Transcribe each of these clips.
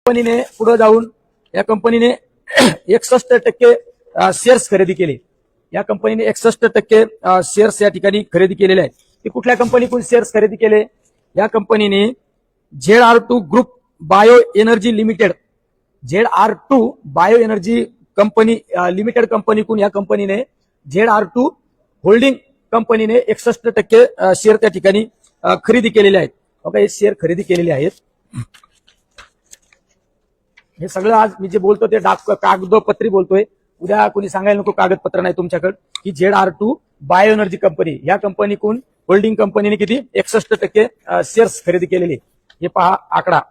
कंपनीने पुढे जाऊन या कंपनीने 61% शेअर्स खरेदी केले। या कंपनीने 61% शेअर्स या ठिकाणी खरेदी केलेले आहेत। ते कुठल्या कंपनीकडून शेअर्स खरेदी केले? या कंपनीने ZR2 group bio energy limited, ZR2 bio energy company limited कंपनीकडून या कंपनीने ZR2 होल्डिंग कंपनीने 61% शेअर त्या ठिकाणी खरेदी केलेले आहेत। बघा, हे शेअर खरेदी केलेले आहेत। हे सगळं आज मी जे बोलतो ते कागदोपत्री बोलतोय। उद्या कोणी सांगायला नको कागदपत्र नाही तुमच्याकडे की ZR2 बायो एनर्जी कंपनी या कंपनीकडून होल्डिंग कंपनीने किती 61% शेअर्स खरेदी केलेले। हे पहा आकडा,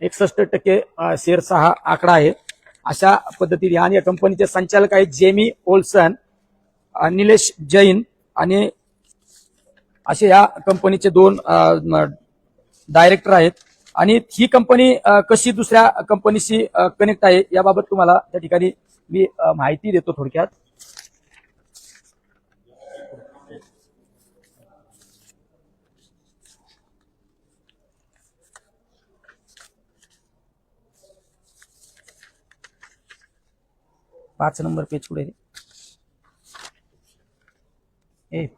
61% शेअर्सचा हा आकडा आहे। अशा पद्धतीने आणि या कंपनीचे संचालक आहेत जेमी ओल्सन, निलेश जैन आणि असे या कंपनीचे 2 डायरेक्टर आहेत। आणि ही कंपनी कशी दुसऱ्या कंपनीशी कनेक्ट आहे याबाबत तुम्हाला त्या ठिकाणी मी माहिती देतो थोडक्यात। पाच नंबर पेज कुठे?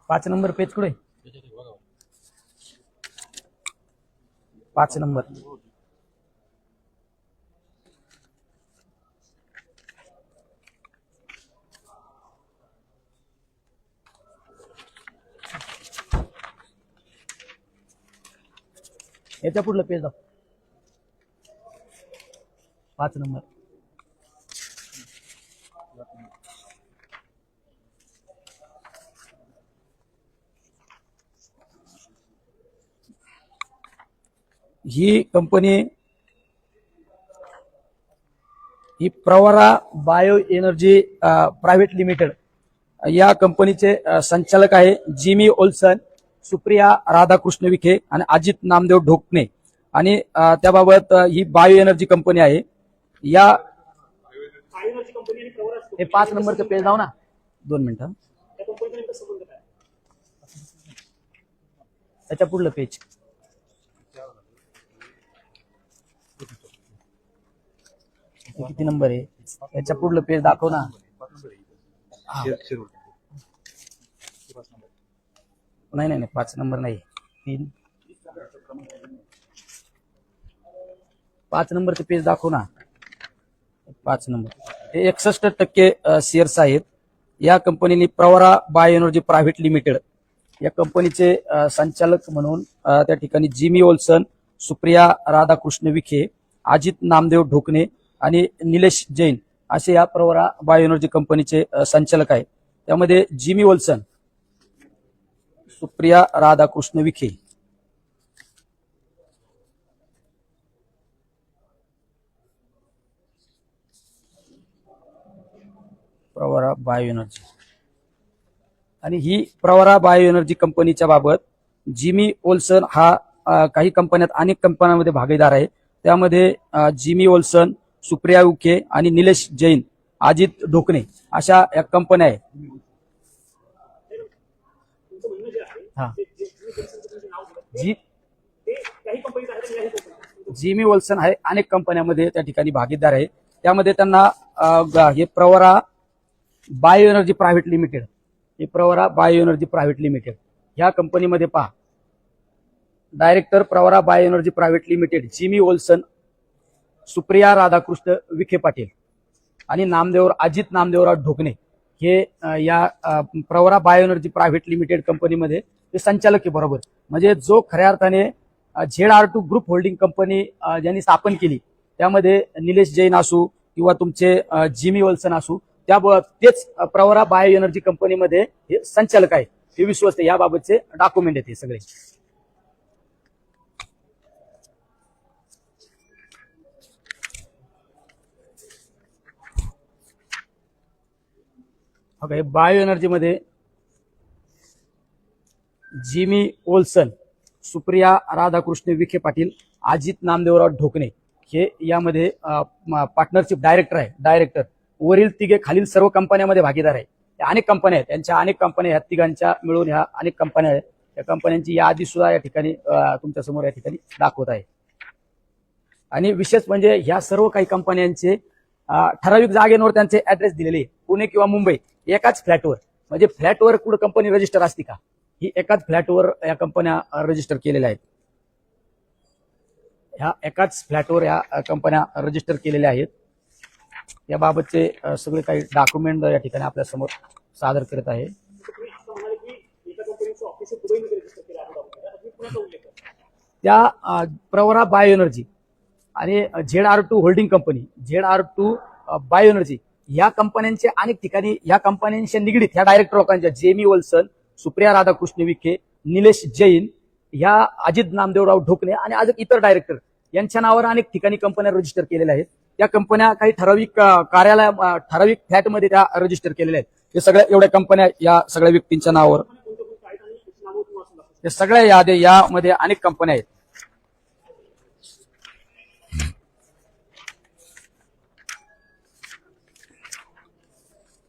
5 नंबर पेज कुठे? 5 नंबर। याच्या पुढलं पेज दाव, 5 नंबर। ही कंपनी ही Pravara bio energy private limited या कंपनीचे संचालक आहे जिमी ओल्सन, सुप्रिया राधाकृष्ण विखे आणि अजित नामदेव ढोकणे। आणि त्याबाबत ही बायो एनर्जी कंपनी आहे। या हे 5 नंबरचं पेज जाऊ ना, 2 मिनिटं। त्याच्या पुढलं पेज किती नंबर आहे? याच्या पुढलं पेज दाखव ना। नाही नाही 5 नंबर नाही, 3 5 नंबरचं पेज दाखव ना। 5 नंबर हे 61% शेअर्स आहेत। या कंपनीने Pravara bio energy private limited या कंपनीचे संचालक म्हणून त्या ठिकाणी जिमी ओल्सन, सुप्रिया राधाकृष्ण विखे, अजित नामदेव ढोकणे आणि निलेश जैन असे या प्रवरा बायो एनर्जी कंपनीचे संचालक आहेत। त्यामध्ये Jimmy Olsen, Supriya Radhakrishna Vikhe, Pravara bio energy. आणि ही प्रवरा बायो एनर्जी कंपनीच्या बाबत जिमी ओल्सन हा काही कंपन्यात अनेक कंपन्यांमध्ये भागीदार आहे। त्यामध्ये जिमी ओल्सन, सुप्रिया विखे आणि निलेश जैन, अजित ढोकणे अशा या कंपन्या आहेत। जिमी ओल्सन आहे अनेक कंपन्यांमध्ये त्या ठिकाणी भागीदार आहे। त्यामध्ये त्यांना हे Pravara bio energy private limited, हे Pravara bio energy private limited ह्या कंपनीमध्ये पहा, director Pravara bio energy private limited Jimmy Olsen, Supriya Radhakrishna Vikhe Patil आणि अजित नामदेवराव ढोकणे हे या Pravara bio energy private limited कंपनीमध्ये ते संचालक आहे। बरोबर, म्हणजे जो खऱ्या अर्थाने ZR2 ग्रुप होल्डिंग कंपनी ज्यांनी स्थापन केली त्यामध्ये निलेश जैन असू किंवा तुमचे जिमी ओल्सन असू, तेच प्रवरा बायो एनर्जी कंपनीमध्ये हे संचालक आहे। हे विश्वस्त याबाबतचे डॉक्युमेंट आहेत हे सगळे। बायो एनर्जी मध्ये जिमी ओल्सन, सुप्रिया राधाकृष्ण विखे पाटील, अजित नामदेवराव ढोकणे हे यामध्ये पार्टनरशिप डायरेक्टर आहे। डायरेक्टर वरील तिघे खालील सर्व कंपन्यांमध्ये भागीदार आहे। अनेक कंपन्या आहेत, त्यांच्या अनेक कंपन्या ह्या तिघांच्या मिळून ह्या अनेक कंपन्या आहेत। या कंपन्यांची यादी सुद्धा या ठिकाणी तुमच्या समोर या ठिकाणी दाखवत आहे। आणि विशेष म्हणजे ह्या सर्व काही कंपन्यांचे ठराविक जागेवर त्यांचे ऍड्रेस दिलेले आहे. पुणे किंवा मुंबई एकाच फ्लॅटवर. म्हणजे फ्लॅटवर कुठं कंपनी रजिस्टर असते का? ही एकाच फ्लॅटवर या कंपन्या रजिस्टर केलेल्या आहेत. ह्या एकाच फ्लॅटवर या कंपन्या रजिस्टर केलेल्या आहेत. याबाबतचे सगळे काही डॉक्युमेंट या ठिकाणी आपल्या समोर सादर करत आहे. त्या प्रवरा बायो एनर्जी आणि ZR2 holding company, ZR2 bio energy या कंपन्यांचे अनेक ठिकाणी या कंपन्यांच्या निगडीत ह्या डायरेक्टर लोकांच्या जेमी वल्सन, सुप्रिया राधाकृष्ण विखे, निलेश जैन, ह्या अजित नामदेवराव ढोकणे आणि अजून इतर डायरेक्टर यांच्या नावावर अनेक ठिकाणी कंपन्या रजिस्टर केलेल्या आहेत. त्या कंपन्या काही ठराविक कार्यालय ठराविक फ्लॅटमध्ये त्या रजिस्टर केलेल्या आहेत. हे सगळ्या एवढ्या कंपन्या या सगळ्या व्यक्तींच्या नावावर, हे सगळ्या यामध्ये अनेक कंपन्या आहेत.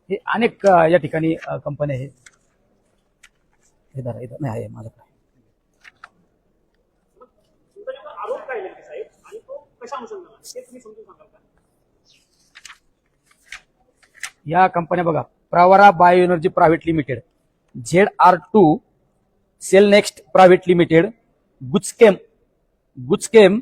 हे अनेक या ठिकाणी कंपन्या आहेत. हे धरा, इथं नाही आहे माझ्याकडे. या कंपन्या बघा, Pravara bio energy private limited, ZR2 cell next private limited, गुचकेम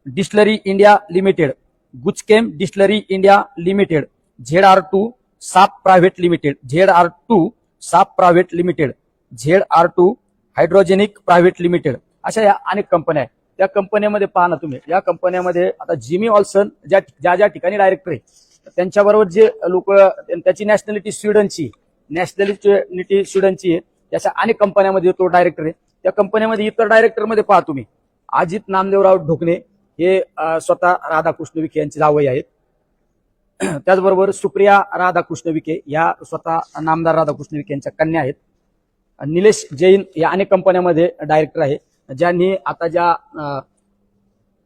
डिस्टलरी इंडिया लिमिटेड, गुचकेम डिस्टलरी इंडिया लिमिटेड, ZR2 साप प्रायव्हेट लिमिटेड, ZR2 साप private limited, ZR2 hydrogenic private limited, अशा या अनेक कंपन्या आहेत. त्या कंपन्यांमध्ये पहा ना तुम्ही, या कंपन्यामध्ये आता जिमी ऑल्सन ज्या ठिकाणी डायरेक्टर आहे त्यांच्याबरोबर जे लोक, त्याची नॅशनॅलिटी स्वीडनची आहे. त्याच्या अनेक कंपन्यांमध्ये तो डायरेक्टर आहे. त्या कंपन्यांमध्ये इतर डायरेक्टर मध्ये पहा तुम्ही, अजित नामदेवराव ढोकणे हे स्वतः राधाकृष्ण विखे यांचे जावई आहेत. त्याचबरोबर सुप्रिया राधाकृष्ण विखे या स्वतः नामदार राधाकृष्ण विखे यांच्या कन्या आहेत. निलेश जैन या अनेक कंपन्यांमध्ये डायरेक्टर आहे, ज्यांनी आता ज्या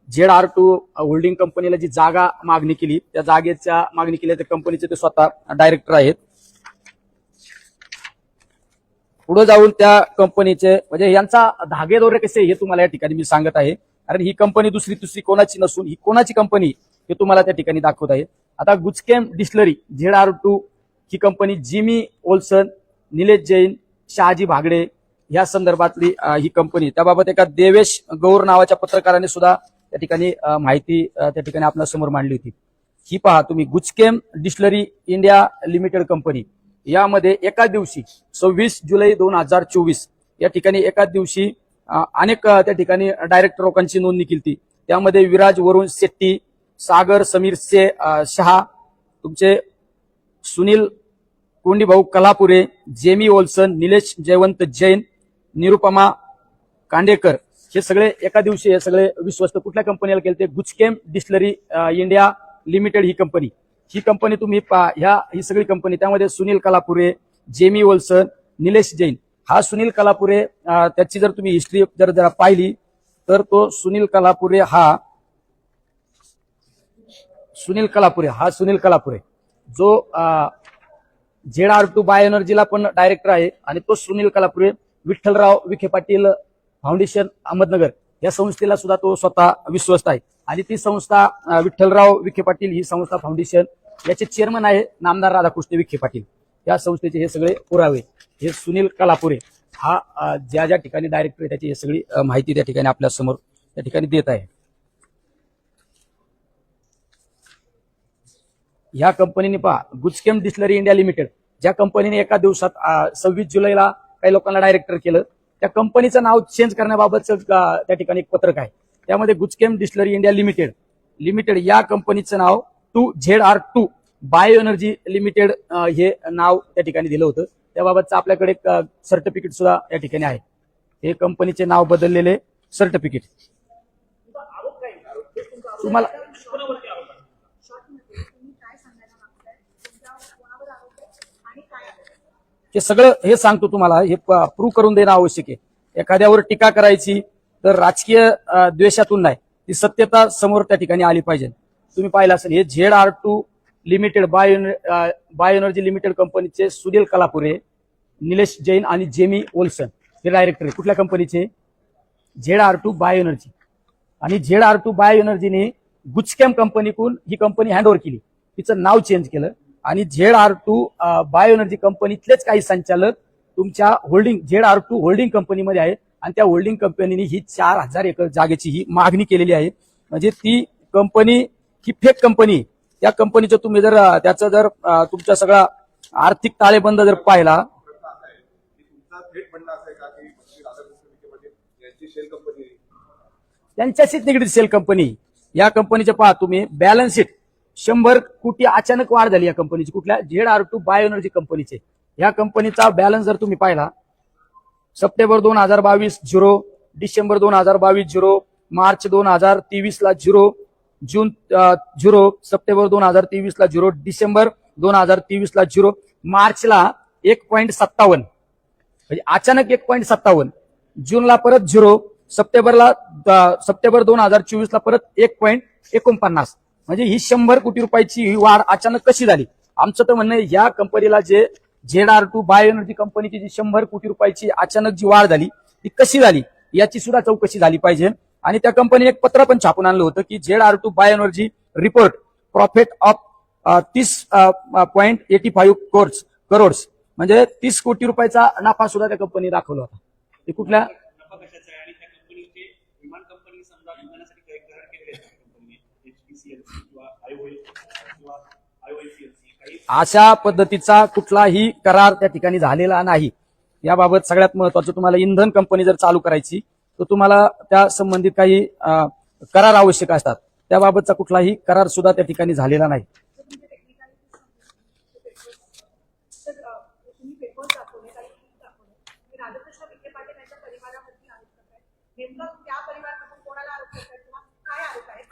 ZR2 होल्डिंग कंपनीला जी जागा मागणी केली त्या जागेच्या मागणी केली त्या कंपनीचे ते स्वतः डायरेक्टर आहेत. पुढे जाऊन त्या कंपनीचे म्हणजे यांचा धागेदोरे कसे हे तुम्हाला या ठिकाणी मी सांगत आहे, कारण ही कंपनी दुसरी कोणाची नसून ही कोणाची कंपनी हे तुम्हाला त्या ठिकाणी दाखवत आहे. आता गुचकेम डिस्टलरी ZR2 ही company Jimmy Olsen, Nilesh Jain, Shahaji Bhagde या संदर्भातली ही कंपनी. त्याबाबत एका देवेश गौर नावाच्या पत्रकाराने सुद्धा त्या ठिकाणी माहिती त्या ठिकाणी आपल्या समोर मांडली होती. ही पहा तुम्ही, गुचकेम डिस्टलरी इंडिया लिमिटेड कंपनी यामध्ये एका दिवशी 26 जुलै 2024 या ठिकाणी एका दिवशी अनेक त्या ठिकाणी डायरेक्टर लोकांची नोंदणी केली. त्यामध्ये विराज वरुण शेट्टी, सागर समीर शहा, तुमचे सुनील कोंडीभाऊ कलापुरे, जेमी ओल्सन, निलेश जयवंत जैन, निरुपमा कांडेकर, हे सगळे एका दिवशी हे सगळे विश्वस्त कुठल्या कंपनीला केले ते गुचकेम डिस्टलरी इंडिया लिमिटेड ही कंपनी तुम्ही ही सगळी कंपनी. त्यामध्ये सुनील कलापुरे, जेमी ओल्सन, निलेश जैन. हा सुनील कलापुरे त्याची जर तुम्ही हिस्ट्री जर पाहिली तर तो सुनील कलापुरे जो ZR2 बायो एनर्जीला पण डायरेक्टर आहे. आणि तो सुनील कलापुरे विठ्ठलराव विखे पाटील फाउंडेशन अहमदनगर या संस्थेला सुद्धा तो स्वतः विश्वस्त आहे. आणि ती संस्था विठ्ठलराव विखे पाटील ही संस्था फाउंडेशन याचे चेअरमन आहे नामदार राधाकृष्ण विखे पाटील. या संस्थेचे हे सगळे पुरावे हे सुनील कलापुरे हा ज्या ठिकाणी डायरेक्टर आहे त्याची हे सगळी माहिती त्या ठिकाणी आपल्या समोर त्या ठिकाणी देत आहे. या कंपनीने पहा, गुचकेम डिस्टलरी इंडिया लिमिटेड ज्या कंपनीने एका दिवसात 26 जुलैला काही लोकांना डायरेक्टर केलं, त्या कंपनीचं नाव चेंज करण्याबाबतचं त्या ठिकाणी एक पत्रक आहे. त्यामध्ये गुचकेम डिस्टलरी इंडिया लिमिटेड या कंपनीचं नाव ZR2 बायो एनर्जी लिमिटेड हे नाव त्या ठिकाणी दिलं होतं. त्याबाबतचं आपल्याकडे एक सर्टिफिकेट सुद्धा या ठिकाणी आहे. हे कंपनीचे नाव बदललेले सर्टिफिकेट तुम्हाला हे सगळं हे सांगतो तुम्हाला, हे प्रूव्ह करून देणं आवश्यक आहे. एखाद्यावर टीका करायची तर राजकीय द्वेषातून नाही, ती सत्यता समोर त्या ठिकाणी आली पाहिजे. तुम्ही पाहिलं असेल हे ZR2 limited bio energy limited कंपनीचे सुनील कलापुरे, निलेश जैन आणि जेमी ओल्सन हे डायरेक्टर आहे. कुठल्या कंपनीचे? ZR2 bio energy. आणि ZR2 बायो एनर्जीने गुचकॅम कंपनीकडून ही कंपनी हँडओव्हर केली, तिचं नाव चेंज केलं आणि ZR2 बायो एनर्जी कंपनीतलेच काही संचालक तुमच्या ZR2 होल्डिंग कंपनीमध्ये आहेत आणि त्या होल्डिंग कंपनीने ही 4000 एकर जागेची ही मागणी केलेली आहे. म्हणजे ती कंपनी ही फेक कंपनी. त्या कंपनीचं तुम्ही जर त्याचं जर तुमचा सगळा आर्थिक ताळेबंद जर पाहिला, त्यांच्याशीच निगडीत सेल कंपनी. या कंपनीचे पहा तुम्ही बॅलन्स शीट 100 कोटी अचानक वाढ झाली या कंपनीची. कुठल्या? ZR2 बायो एनर्जी कंपनीचे. या कंपनीचा बॅलन्स जर तुम्ही पाहिला, सप्टेंबर 2022 0, डिसेंबर 2022 0, मार्च 2023 ला 0, जून 0, सप्टेंबर 2023 ला 0, डिसेंबर 2023 ला 0, मार्चला 1.57, म्हणजे अचानक 1.57, जूनला परत 0, सप्टेंबर 2024 ला परत 1.49. म्हणजे ही 100 कोटी रुपयाची ही वाढ अचानक कशी झाली? आमचं तर म्हणणं आहे या कंपनीला जे ZR2 बायो एनर्जी कंपनीची जी 100 कोटी रुपयाची अचानक जी वाढ झाली ती कशी झाली याची सुद्धा चौकशी झाली पाहिजे. आणि त्या कंपनीने एक पत्र पण छापून आणलं होतं की ZR2 bio energy report profit of 30.85 crores, म्हणजे 30 कोटी रुपयाचा नफा सुद्धा त्या कंपनी दाखवला होता. ते कुठल्या अशा पद्धतीचा कुठलाही करार त्या ठिकाणी झालेला नाही. याबाबत सगळ्यात महत्वाचं, तुम्हाला इंधन कंपनी जर चालू करायची तर तुम्हाला त्या संबंधित काही करार आवश्यक असतात. त्याबाबतचा कुठलाही करार सुद्धा त्या ठिकाणी झालेला नाही.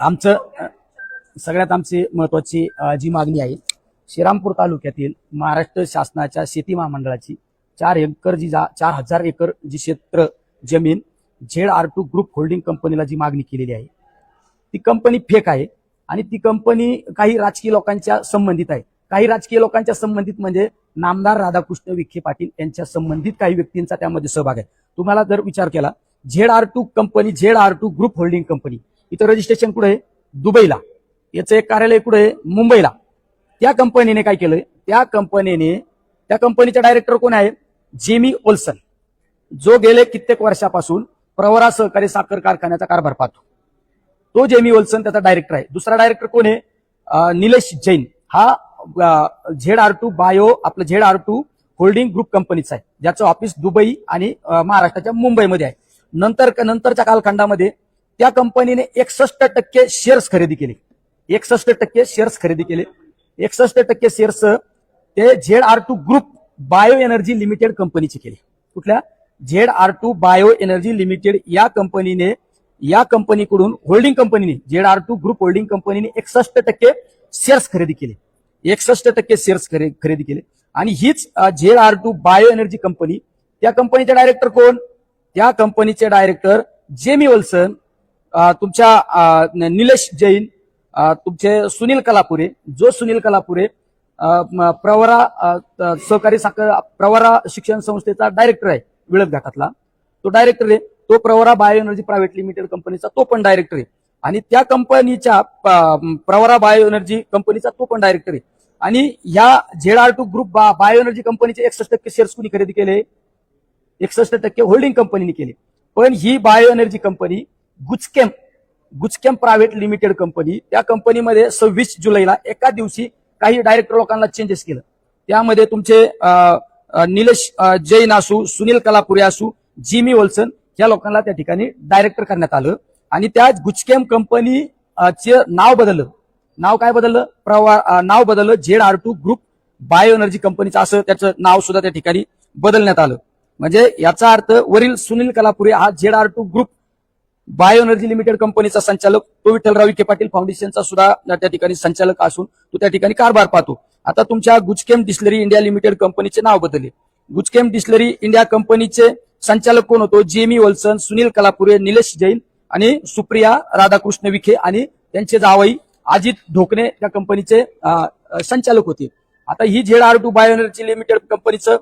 आमचं सगळ्यात आमची महत्वाची जी मागणी आहे, श्रीरामपूर तालुक्यातील महाराष्ट्र शासनाच्या शेती महामंडळाची 4000 एकर जी क्षेत्र जमीन ZR2 ग्रुप होल्डिंग कंपनीला जी मागणी केलेली आहे ती कंपनी फेक आहे आणि ती कंपनी काही राजकीय लोकांच्या संबंधित आहे. काही राजकीय लोकांच्या संबंधित म्हणजे नामदार राधाकृष्ण विखे पाटील यांच्या संबंधित काही व्यक्तींचा त्यामध्ये सहभाग आहे. तुम्हाला जर विचार केला, ZR2 company, ZR2 group holding company, इथं रजिस्ट्रेशन कुठे आहे? दुबईला. याचं एक कार्यालय कुठे आहे? मुंबईला. त्या कंपनीने काय केलंय? त्या कंपनीचा डायरेक्टर कोण आहे? जेमी ओल्सन, जो गेले कित्येक वर्षापासून प्रवरा सहकारी साखर कारखान्याचा कारभार पाहतो. तो जेमी ओल्सन त्याचा डायरेक्टर आहे. दुसरा डायरेक्टर कोण आहे? निलेश जैन. हा ZR2 होल्डिंग ग्रुप कंपनीचा आहे, ज्याचं ऑफिस दुबई आणि महाराष्ट्राच्या मुंबईमध्ये आहे. नंतरच्या कालखंडामध्ये त्या कंपनीने 61% शेअर्स खरेदी केले. 61% शेअर्स खरेदी केले. 61% शेअर्स ते ZR2 group bio energy limited कंपनीचे केले. कुठल्या? ZR2 बायो एनर्जी लिमिटेड या कंपनीकडून होल्डिंग कंपनीने, ZR2 ग्रुप होल्डिंग कंपनीने 61% शेअर्स खरेदी केले. 61% शेअर्स खरेदी केले. आणि हीच ZR2 बायो एनर्जी कंपनी, त्या कंपनीचे डायरेक्टर कोण? त्या कंपनीचे डायरेक्टर जेमी ओल्सन, तुमच्या निलेश जैन, तुमचे सुनील कलापुरे, जो सुनील कलापुरे प्रवरा शिक्षण संस्थेचा डायरेक्टर आहे विळद घाटातला, तो डायरेक्टर आहे. तो Pravara bio energy private limited कंपनीचा तो पण डायरेक्टर आहे. आणि त्या कंपनीच्या प्रवरा बायो एनर्जी कंपनीचा तो पण डायरेक्टर आहे. आणि या ZR2 ग्रुप बायो एनर्जी कंपनीचे 61% शेअर्स कुणी खरेदी केले? 61% होल्डिंग कंपनीने केले. पण ही बायो एनर्जी कंपनी गुचकॅम प्रायव्हेट लिमिटेड कंपनी, त्या कंपनीमध्ये 26 जुलैला एका दिवशी काही डायरेक्टर लोकांना चेंजेस केलं. त्यामध्ये तुमचे निलेश जैन असू, सुनील कलापुरे असू, जिमी ओल्सन या लोकांना त्या ठिकाणी डायरेक्टर करण्यात आलं. आणि त्या गुचकॅम कंपनीचे नाव बदललं. नाव काय बदललं? नाव बदललं ZR2 ग्रुप बायो एनर्जी कंपनीचं, असं त्याचं नाव सुद्धा त्या ठिकाणी बदलण्यात आलं. म्हणजे याचा अर्थ वरील सुनील कलापुरे हा ZR2 group bio energy limited कंपनीचा संचालक, तो विठ्ठलराव विखे पाटील फाउंडेशनचा सुद्धा त्या ठिकाणी संचालक असून तो त्या ठिकाणी कारभार पाहतो. आता तुमच्या गुचकॅम डिस्लरी इंडिया लिमिटेड कंपनीचे नाव बदलले. गुचकॅम डिस्लरी इंडिया कंपनीचे संचालक कोण होतो? जेमी ओल्सन, सुनील कलापुरे, निलेश जैन आणि सुप्रिया राधाकृष्ण विखे आणि त्यांचे जावई अजित ढोकणे त्या कंपनीचे संचालक होते. आता ही ZR2 बायो एनर्जी लिमिटेड कंपनीचं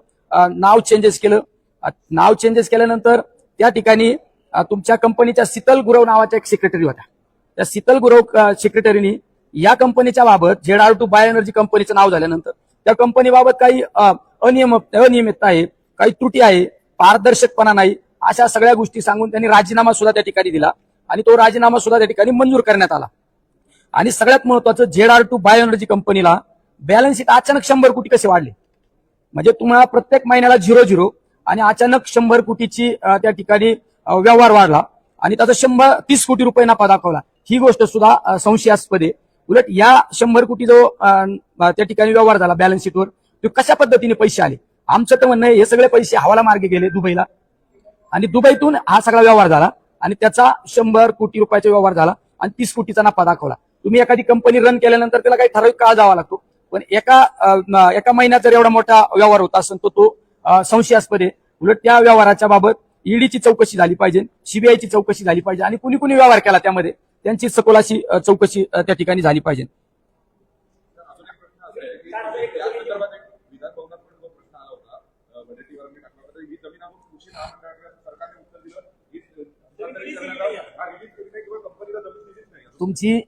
नाव चेंजेस केलं. नाव चेंजेस केल्यानंतर त्या ठिकाणी तुमच्या कंपनीच्या शीतल गुरव नावाच्या एक सेक्रेटरी होत्या. त्या शीतल गुरव सेक्रेटरीनी या कंपनीच्या बाबत ZR2 बायो एनर्जी कंपनीचं नाव झाल्यानंतर त्या कंपनीबाबत काही अनियमितता आहे, काही त्रुटी आहे, पारदर्शकपणा नाही, अशा सगळ्या गोष्टी सांगून त्यांनी राजीनामा सुद्धा त्या ठिकाणी दिला आणि तो राजीनामा सुद्धा त्या ठिकाणी मंजूर करण्यात आला. आणि सगळ्यात महत्वाचं ZR2 बायो एनर्जी कंपनीला बॅलन्स शीट अचानक 100 कोटी कसे वाढले, म्हणजे तुम्हाला प्रत्येक महिन्याला 0 आणि अचानक 100 कोटीची त्या ठिकाणी व्यवहार वाढला आणि त्याचा 30 कोटी रुपये नफा दाखवला. ही गोष्ट सुद्धा संशयास्पद आहे. उलट या 100 कोटी जो त्या ठिकाणी व्यवहार झाला बॅलन्स शीटवर, तो कशा पद्धतीने पैसे आले? आमचं तर म्हणणं आहे हे सगळे पैसे हवाला मार्गे गेले दुबईला आणि दुबईतून हा सगळा व्यवहार झाला आणि त्याचा 100 कोटी रुपयाचा व्यवहार झाला आणि 30 कोटीचा नफा दाखवला. तुम्ही एखादी कंपनी रन केल्यानंतर त्याला काही ठराविक काळ जावा लागतो, पण एका महिन्यात जर एवढा मोठा व्यवहार होता असेल तो संशयास्पद आहे. उलट त्या व्यवहाराच्या बाबत ईडीची चौकशी झाली पाहिजे, सीबीआयची चौकशी झाली पाहिजे आणि कुणी कुणी व्यवहार केला त्यामध्ये त्यांची सखोल अशी चौकशी त्या ठिकाणी झाली पाहिजे. तुमची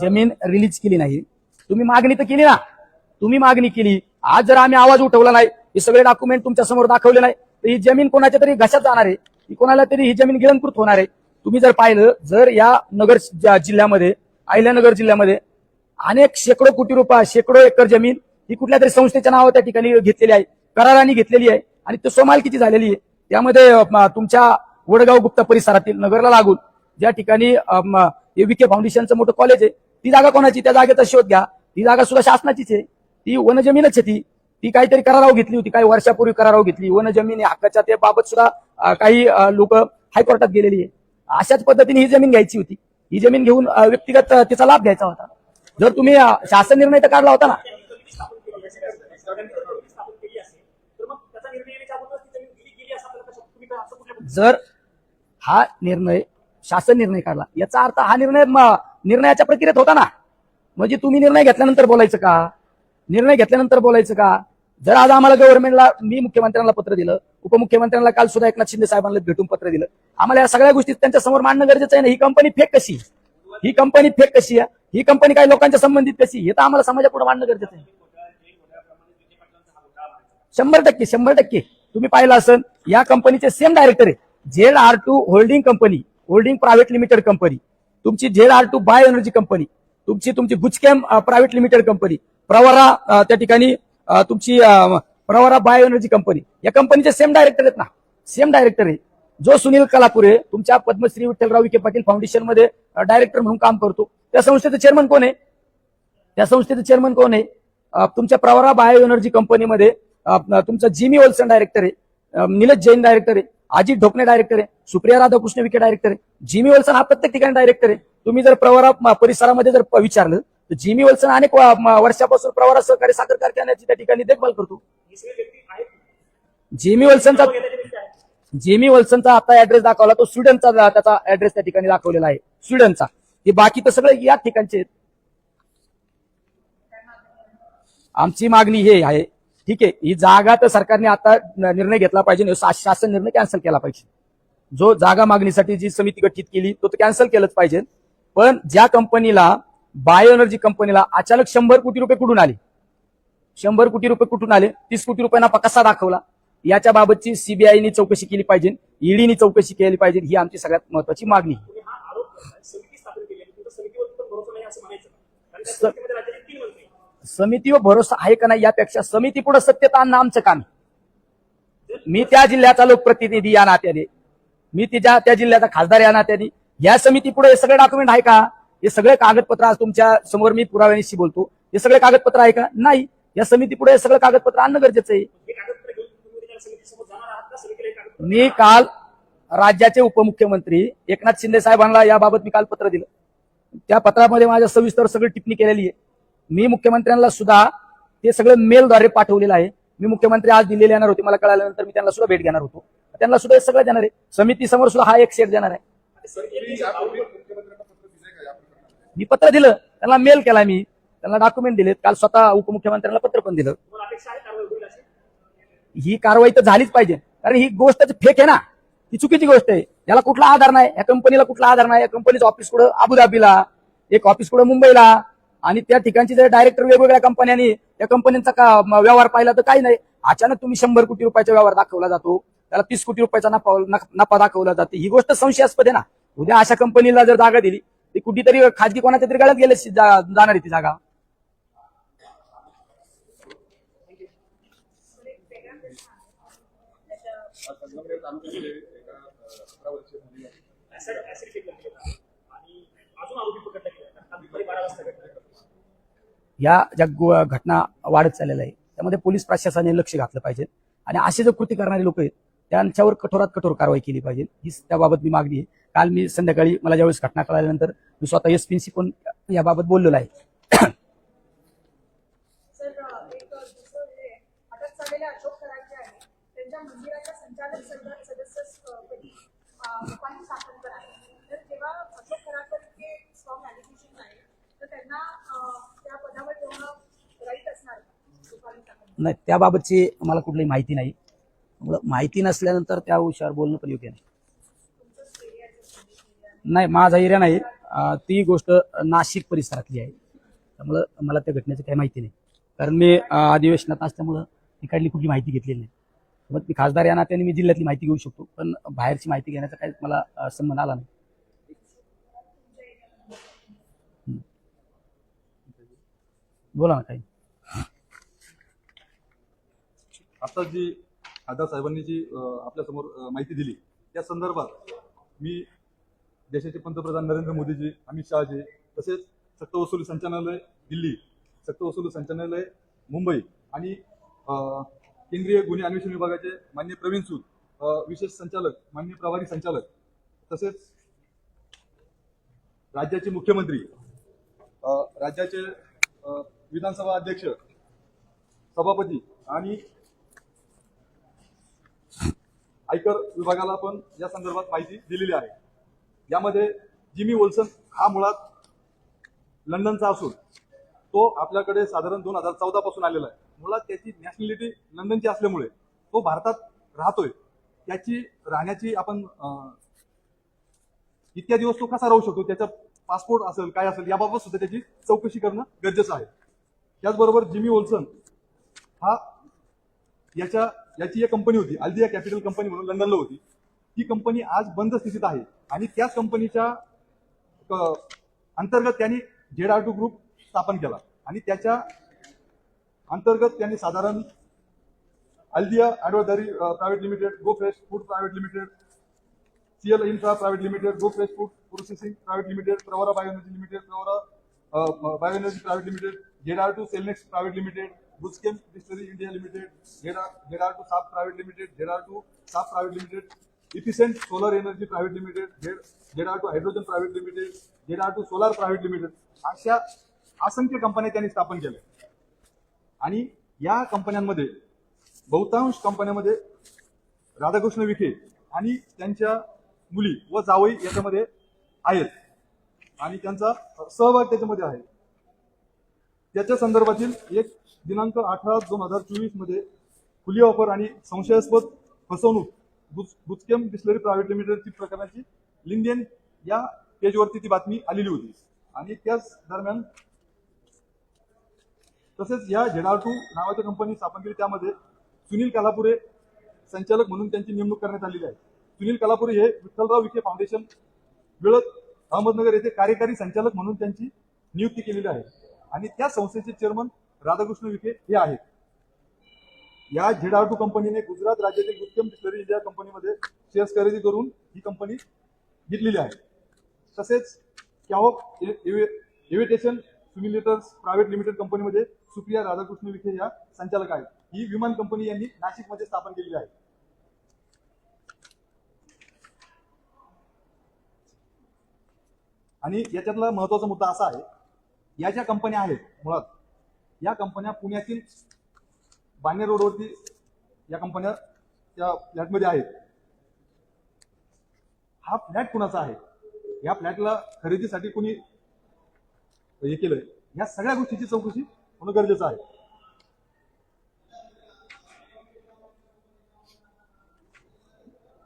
जमीन रिलीज केली नाही, तुम्ही मागणी तर केली ना, तुम्ही मागणी केली. आज जर आम्ही आवाज उठवला नाही, हे सगळे डॉक्युमेंट तुमच्या समोर दाखवले नाही, तर ही जमीन कोणाच्या तरी घशात जाणार आहे, ही कोणाला तरी ही जमीन गिळंकृत होणार आहे. तुम्ही जर पाहिलं, जर या नगर जिल्ह्यामध्ये, अहिल्यानगर जिल्ह्यामध्ये अनेक शेकडो कोटी रुपये, शेकडो एकर जमीन ही कुठल्या तरी संस्थेच्या नावावर त्या ठिकाणी घेतलेली आहे, कराराने घेतलेली आहे आणि ती सोमालकीची झालेली आहे. त्यामध्ये तुमच्या वडगाव गुप्ता परिसरातील नगरला लागून ज्या ठिकाणी विखे फाउंडेशनचं मोठं कॉलेज आहे, ती जागा कोणाची? त्या जागेचा शोध घ्या. ती जागा सुद्धा शासनाचीच आहे, ती वनजमीनच आहे. ती काहीतरी कराराव घेतली होती, काही वर्षापूर्वी कराराव घेतली. वनजमीन हक्काच्या त्या बाबत सुद्धा काही लोक हायकोर्टात गेलेली आहे. अशाच पद्धतीने ही जमीन घ्यायची होती, ही जमीन घेऊन व्यक्तिगत तिचा लाभ घ्यायचा होता. जर तुम्ही शासन निर्णय तर काढला होता ना, जर हा निर्णय शासन निर्णय काढला याचा अर्थ हा निर्णय निर्णयाच्या प्रक्रियेत होता ना. म्हणजे तुम्ही निर्णय घेतल्यानंतर बोलायचं का? निर्णय घेतल्यानंतर बोलायचं का? जर आज आम्हाला गव्हर्नमेंटला, मी मुख्यमंत्र्यांना पत्र दिलं, उपमुख्यमंत्र्यांना काल सुद्धा एकनाथ शिंदे साहेबांना भेटून पत्र दिलं, आम्हाला या सगळ्या गोष्टी त्यांच्या समोर मांडणं गरजेचं आहे ना. ही कंपनी फेक कशी, ही कंपनी फेक कशी आहे, ही कंपनी काही लोकांच्या संबंधित कशी, हे तर आम्हाला समाजापुढे मांडणं गरजेचं आहे. 100% तुम्ही पाहिलं असेल, या कंपनीचे सेम डायरेक्टर आहे. ZR2 holding company, holding private limited company, तुमची ZR2 बायो एनर्जी कंपनी, तुमची गुजकॅम प्रायव्हेट लिमिटेड कंपनी, प्रवरा त्या ठिकाणी तुमची प्रवरा बायो एनर्जी कंपनी, या कंपनीचे सेम डायरेक्टर आहेत ना, सेम डायरेक्टर आहे. जो सुनील कलापुरे तुमच्या पद्मश्री विठ्ठलराव विखे पाटील फाउंडेशन मध्ये डायरेक्टर म्हणून काम करतो, त्या संस्थेचं चेअरमन कोण आहे? त्या संस्थेचं चेअरमन कोण आहे? तुमच्या प्रवरा बायो एनर्जी कंपनीमध्ये तुमचा जिमी वल्सन डायरेक्टर आहे, निलेश जैन डायरेक्टर आहे, अजित ढोकणे डायरेक्टर आहे, सुप्रिया राधाकृष्ण विखे डायरेक्टर आहे. जिमी वल्सन हा प्रत्येक ठिकाणी डायरेक्टर आहे. तुम्ही जर प्रवरा परिसरामध्ये जर विचारलं तर जिमी वल्सन अनेक वर्षापासून प्रवरा सहकारी साखर कारखान्याची त्या ठिकाणी देखभाल करतो. जिमी वल्सनचा आता ऍड्रेस दाखवला, तो स्वीडनचा त्याचा ऍड्रेस त्या ठिकाणी दाखवलेला आहे, स्वीडनचा. हे बाकी तर सगळे या ठिकाणचे आहेत. आमची मागणी हे आहे, ठीक आहे, ही जागा तर सरकारने आता निर्णय घेतला पाहिजे, शासन निर्णय कॅन्सल केला पाहिजे. जो जागा मागणीसाठी जी समिती गठीत केली तो कॅन्सल केलंच पाहिजे. पण ज्या कंपनीला, बायो एनर्जी कंपनीला अचानक 100 कोटी रुपये कुठून आले, 100 कोटी रुपये कुठून आले, 30 कोटी रुपये नफा कसा दाखवला, याच्या बाबतची सीबीआयनी चौकशी केली पाहिजे, ईडीनी चौकशी केली पाहिजे. ही आमची सगळ्यात महत्वाची मागणी. समितीवर भरोसा आहे का नाही यापेक्षा समिती पुढे सत्तेत आणणं आमचं काम आहे. मी त्या जिल्ह्याचा लोकप्रतिनिधी या नात्याने, मी त्या जिल्ह्याचा खासदार या नात्याने, या समिती पुढे हे सगळे डॉक्युमेंट आहे का? हे सगळे कागदपत्र आज तुमच्या समोर मी पुराव्याशी बोलतो, हे सगळे कागदपत्र आहे का? नाही. या समिती पुढे हे सगळं कागदपत्र आणणं गरजेचं आहे. मी काल राज्याचे उपमुख्यमंत्री एकनाथ शिंदे साहेबांना याबाबत मी काल पत्र दिलं, त्या पत्रामध्ये माझ्या सविस्तर सगळी टिप्पणी केलेली आहे. मी मुख्यमंत्र्यांना सुद्धा ते सगळं मेलद्वारे पाठवलेलं आहे. मी मुख्यमंत्री आज दिल्लीला येणार होते, मला कळाल्यानंतर मी त्यांना सुद्धा भेट घेणार होतो, त्यांना सुद्धा हे सगळं देणार आहे. समिती समोर सुद्धा हा एक सेट देणार आहे. मी पत्र दिलं त्यांना, मेल केला, मी त्यांना डॉक्युमेंट दिलेत, काल स्वतः उपमुख्यमंत्र्यांना पत्र पण दिलं. ही कारवाई तर झालीच पाहिजे, कारण ही गोष्ट फेक आहे ना, ही चुकीची गोष्ट आहे. याला कुठला आधार नाही, या कंपनीला कुठला आधार नाही. या कंपनीचं ऑफिस कुठं? अबुधाबीला. एक ऑफिस कुठं मुंबईला, आणि त्या ठिकाणचे जर डायरेक्टर वेगवेगळ्या कंपन्यांनी त्या कंपन्यांचा व्यवहार पाहिला तर काही नाही. अचानक तुम्ही 100 कोटी रुपयाचा व्यवहार दाखवला जातो, त्याला 30 कोटी रुपयाचा नफा दाखवला जाते, ही गोष्ट संशयास्पद आहे ना. उद्या अशा कंपनीला जर जागा दिली ती कुठेतरी खाजगी कोणाच्या तरी गळ्यात गेले जाणार आहे ती जागा. या ज्या घटना वाढत चाललेल्या आहे त्यामध्ये पोलीस प्रशासनाने लक्ष घातलं पाहिजे आणि असे जे कृती करणारे लोक आहेत त्यांच्यावर कठोरात कठोर कारवाई केली पाहिजे, हीच त्याबाबत मी मागणी आहे. काल मी संध्याकाळी मला ज्यावेळेस घटना कळाल्यानंतर मी स्वतः एसपीशी पण याबाबत बोललेलो आहे. नाही, त्याबाबतची मला कुठलीही माहिती नाही. माहिती नसल्यानंतर त्या विषयावर बोलणं पण योग्य नाही. नाही, माझा एरिया नाही, ती गोष्ट नाशिक परिसरातली आहे, त्यामुळं मला त्या घटनेची काही माहिती नाही. कारण मी अधिवेशनात असल्यामुळं तिकडली कुठली माहिती घेतलेली नाही. मग मी खासदार या नात्याने मी जिल्ह्यातली माहिती घेऊ शकतो, पण बाहेरची माहिती घेण्याचा काही मला संबंध आला नाही. बोला ना काही. आता जी खासदार साहेबांनी जी आपल्या समोर माहिती दिली त्या संदर्भात मी देशाचे पंतप्रधान नरेंद्र मोदीजी, अमित शहाजी, तसेच सक्तवसुली संचालनालय दिल्ली, सक्तवसुली संचालनालय मुंबई आणि केंद्रीय गुन्हे अन्वेषण विभागाचे माननीय प्रवीण सूद, विशेष संचालक माननीय प्रभारी संचालक, तसेच राज्याचे मुख्यमंत्री, राज्याचे विधानसभा अध्यक्ष, सभापती आणि आयकर विभागाला पण या संदर्भात माहिती दिलेली आहे. यामध्ये जिमी वोल्सन हा मुळात लंडनचा असून तो आपल्याकडे साधारण 2014 पासून आलेला आहे. मुळात त्याची नॅशनॅलिटी लंडनची असल्यामुळे तो भारतात राहतोय. त्याची राहण्याची आपण इतक्या दिवस तो कसा राहू शकतो, त्याचा पासपोर्ट असेल काय असेल याबाबत सुद्धा त्याची चौकशी करणं गरजेचं आहे. त्याचबरोबर जिमी वोल्सन हा याची एक कंपनी होती, अल्दिया कॅपिटल कंपनी म्हणून लंडनला होती. ती कंपनी आज बंद स्थितीत आहे आणि त्याच कंपनीच्या अंतर्गत त्यांनी ZR2 ग्रुप स्थापन केला आणि त्याच्या अंतर्गत त्यांनी साधारण अल्दिया advisory private limited, go fresh food private limited, CL infra private limited, go fresh food processing private limited, Pravara bioenergy limited, Pravara bioenergy private limited, ZR2 Cellnex private limited, बुस्केम डिस्टलरी इंडिया लिमिटेड, ZR2 साप private limited, ZR2 साप private limited, efficient solar energy private limited, ZR2 hydrogen private limited, ZR2 solar private limited, अशा असंख्य कंपन्या त्यांनी स्थापन केल्या. आणि या कंपन्यांमध्ये बहुतांश कंपन्यांमध्ये राधाकृष्ण विखे आणि त्यांच्या मुली व जावई याच्यामध्ये आहेत आणि त्यांचा सहभाग त्याच्यामध्ये आहे. त्याच्या संदर्भातील एक दिनांक 18/2024 मध्ये खुली ऑफर आणि संशयास्पद फसवणूक बुचकेम डिस्टलरी प्रायव्हेट लिमिटेडची प्रकरणाची लिंडियन या पेजवरती ती बातमी आलेली होती. आणि त्याच दरम्यान तसेच या ZR2 नावाच्या कंपनी स्थापन केली, त्यामध्ये सुनील कलापुरे संचालक म्हणून त्यांची नेमणूक करण्यात आलेली आहे. सुनील कलापुरे हे विठ्ठलराव विखे फाउंडेशन विळत अहमदनगर येथे कार्यकारी संचालक म्हणून त्यांची नियुक्ती केलेली आहे आणि त्या संस्थेचे चेअरमन राधाकृष्ण विखे हे आहेत. या ZR2 कंपनीने गुजरात राज्यातील बुस्केम डिस्टलरी इंडिया कंपनीमध्ये शेअर्स खरेदी करून ही कंपनी घेतलेली आहे. तसेच कॅवॉक एव्हिटेशन सिम्युलेटर्स प्रायव्हेट लिमिटेड कंपनीमध्ये सुप्रिया राधाकृष्ण विखे या संचालक आहेत. ही विमान कंपनी यांनी नाशिकमध्ये स्थापन केलेली आहे. आणि याच्यातला महत्वाचा मुद्दा असा आहे, या ज्या कंपन्या आहेत मुळात या कंपन्या पुण्यातील बाणेर रोडवरती या कंपन्या त्या फ्लॅटमध्ये आहेत. हा फ्लॅट कुणाचा आहे, या फ्लॅटला खरेदीसाठी कुणी हे केलंय, या सगळ्या गोष्टीची चौकशी होणं गरजेचं आहे.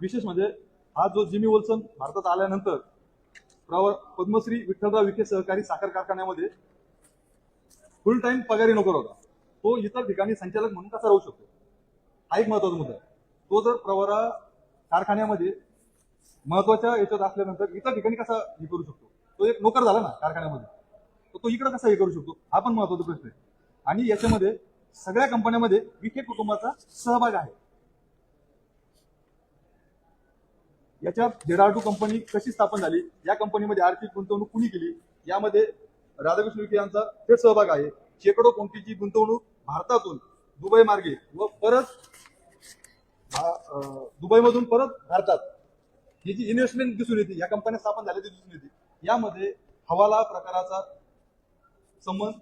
विशेष म्हणजे हा जो जिमी वोल्सन भारतात आल्यानंतर पद्मश्री विठ्ठलराव विखे सहकारी साखर कारखान्यामध्ये फुल टाइम पगारी नोकर होता, तो इतर ठिकाणी संचालक म्हणून कसा राहू शकतो, हा एक महत्वाचा मुद्दा आहे. तो जर प्रवरा कारखान्यामध्ये महत्वाच्या याच्यात असल्यानंतर इतर ठिकाणी कसा हे करू शकतो, तो एक नोकर झाला ना कारखान्यामध्ये, तर तो इकडे कसा हे करू शकतो, हा पण महत्वाचा प्रश्न आहे. आणि याच्यामध्ये सगळ्या कंपन्यांमध्ये विखे कुटुंबाचा सहभाग आहे. याच्यात झेड कंपनी कशी स्थापन झाली, या कंपनीमध्ये आर्थिक गुंतवणूक कुणी केली, यामध्ये राधाकृष्ण विखे यांचा थेट सहभाग आहे. शेकडो कोटीची गुंतवणूक भारतातून दुबई मार्गे व परत दुबईमधून परत भारतात ही जी इन्व्हेस्टमेंट दिसून येते, या कंपन्या स्थापन झाल्या दिसून येते. यामध्ये हवाला प्रकाराचा संबंध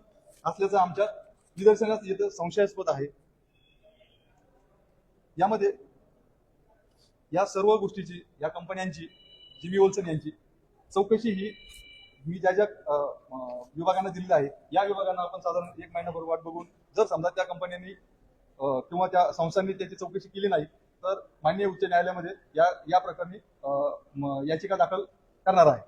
असल्याचं आमच्या निदर्शनास येतं, संशयास्पद आहे. यामध्ये या सर्व गोष्टीची, या कंपन्यांची, जिमी ओल्सन यांची चौकशी ही मी ज्या ज्या विभागांना दिलेली आहे, या विभागांना आपण साधारण 1 महिनाभर वाट बघून, जर समजा त्या कंपन्यांनी किंवा त्या संस्थांनी त्याची चौकशी केली नाही, तर माननीय उच्च न्यायालयामध्ये या प्रकरणी याचिका दाखल करणार आहे.